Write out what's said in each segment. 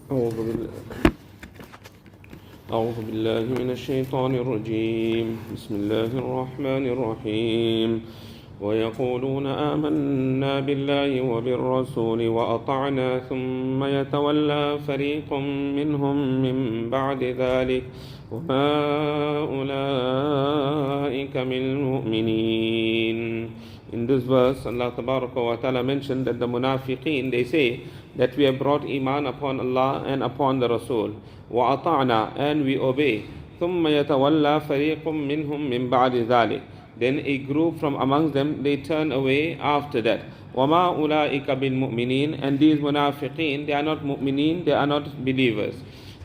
أعوذ بالله أعوذ بالله من الشيطان الرجيم بسم الله الرحمن الرحيم ويقولون آمنا بالله وبالرسول وأطعنا ثم يتولى فريق منهم من بعد ذلك وما أولئك بالمؤمنين. In this verse, Allah Tabaraka wa Ta'ala mentioned that the munafiqeen, they say that we have brought iman upon Allah and upon the Rasul. وَأَطَعْنَا, and we obey. ثُمَّ يَتَوَلَّى فَرِيقٌ مِّنْهُمْ مِّن بَعْدِ ذَلِكَ. Then a group from amongst them, they turn away after that. وَمَا أُولَٰئِكَ بِالْمُؤْمِنِينَ. And these munafiqeen, they are not mu'mineen, they are not believers.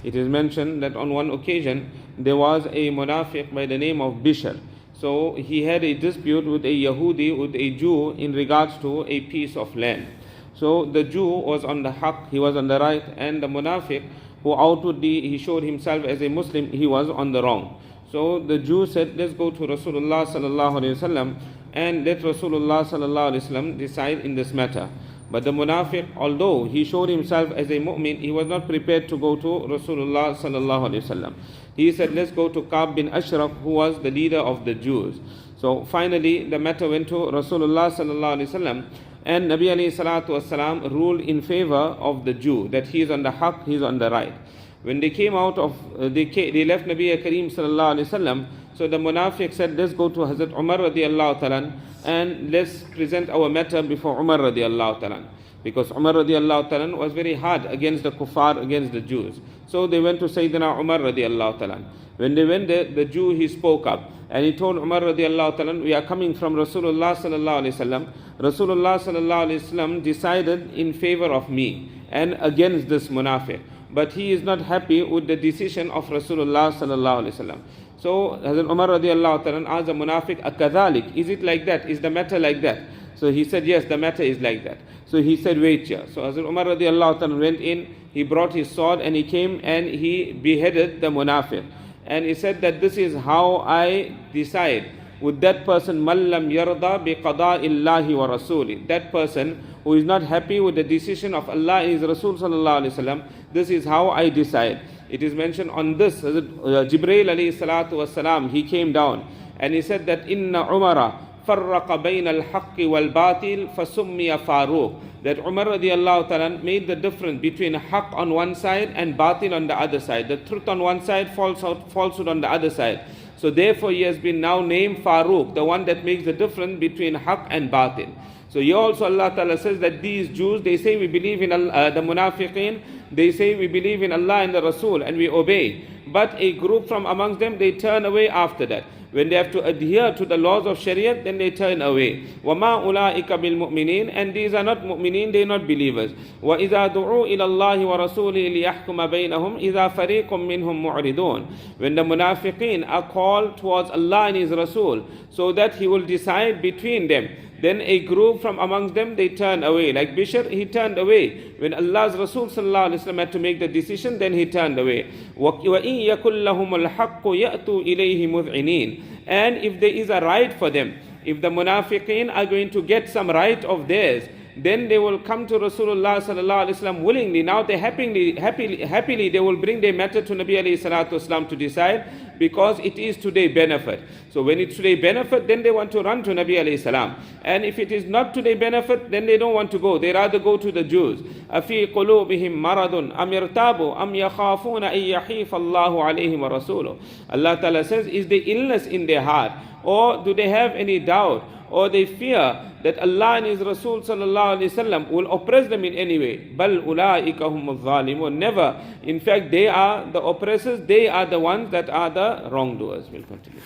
It is mentioned that on one occasion, there was a munafiq by the name of Bishr. So he had a dispute with a Yahudi, with a Jew, in regards to a piece of land. So the Jew was on the haqq, he was on the right, and the munafiq, who outwardly he showed himself as a Muslim, he was on the wrong. So the Jew said, let's go to Rasulullah sallallahu alaihi wasallam and let Rasulullah sallallahu alaihi wasallam decide in this matter. But the munafiq, although he showed himself as a mu'min, he was not prepared to go to Rasulullah sallallahu alaihi wasallam. He said, let's go to Ka'b bin Ashraf, who was the leader of the Jews. So finally the matter went to Rasulullah sallallahu alaihi wasallam, and Nabi alayhi salatu wasalam ruled in favor of the Jew, that he is on the haqq, he is on the right. When they came out of, they left Nabi Kareem sallallahu alaihi wasallam. So the munafiq said, let's go to Hazrat Umar radiallahu ta'ala and let's present our matter before Umar radiallahu ta'ala. Because Umar radiallahu ta'ala was very hard against the kuffar, against the Jews. So they went to Sayyidina Umar radiallahu ta'ala. When they went there, the Jew, he spoke up and he told Umar radiallahu ta'ala, we are coming from Rasulullah sallallahu alaihi wasallam. Rasulullah sallallahu alaihi wasallam decided in favor of me and against this munafiq. But he is not happy with the decision of Rasulullah sallallahu alaihi wasallam. So Hazrat Umar radiallahu ta'ala asked the munafiq, akadhalik, is it like that? Is the matter like that? So he said, yes, the matter is like that. So he said, wait here. So Hazrat Umar radiallahu ta'ala went in, he brought his sword and he came and he beheaded the munafiq. And he said that this is how I decide with that person, mallam yarda bi qada illahi wa rasuli. That person who is not happy with the decision of Allah and His Rasul sallallahu alaihi wasallam, this is how I decide. It is mentioned on this, Jibreel alayhi salatu wasalam, he came down and he said that inna Umara farraqa bayna al-haqqi wal-batil fasummiya Faruq. That Umar radiallahu ta'ala made the difference between haqq on one side and batil on the other side. The truth on one side, falsehood on the other side. So therefore he has been now named Faruq, the one that makes the difference between haqq and batil. So here also Allah Ta'ala says that these Jews, they say we believe in Allah, the munafiqeen, they say we believe in Allah and the Rasul and we obey. But a group from amongst them, they turn away after that. When they have to adhere to the laws of Shariah, then they turn away. وَمَا أُولَٰئِكَ بِالْمُؤْمِنِينَ. And these are not mu'mineen, they are not believers. وَإِذَا دُعُوا إِلَى اللَّهِ وَرَسُولِهِ لِيَحْكُمَ بَيْنَهُمْ إِذَا فَرِيقٌ مِّنْهُمْ مُعْرِضُونَ. When the munafiqeen are called towards Allah and His Rasul, so that He will decide between them, then a group from amongst them, they turn away. Like Bishr, he turned away. When Allah's Rasul sallallahu alaihi wasallam had to make the decision, then he turned away. وَإِن يَكُنْ لَهُمُ الْحَقُّ يَأْتُوا إِلَيْهِ مُذْعِنِينَ. And if there is a right for them, if the munafiqeen are going to get some right of theirs, then they will come to Rasulullah sallallahu alaihi wasallam willingly. Now they happily they will bring their matter to Nabi alayhi salatu wasallam to decide, because it is to their benefit. So when it's to their benefit, then they want to run to Nabi alayhi salam. And if it is not to their benefit, then they don't want to go. They rather go to the Jews. أَفِي قُلُوبِهِمْ مَرَضٌ أَمْ يَرْتَابُوا أَمْ يَخَافُونَ أَن يَحِيفَ اللَّهُ عَلَيْهِمْ وَرَسُولُهُ. Allah Ta'ala says, is there illness in their heart? Or do they have any doubt? Or they fear that Allah and His Rasul sallallahu alaihi wasallam will oppress them in any way? Bal ulaika humuz zalimun. Never. In fact, they are the oppressors. They are the ones that are the wrongdoers. We'll continue.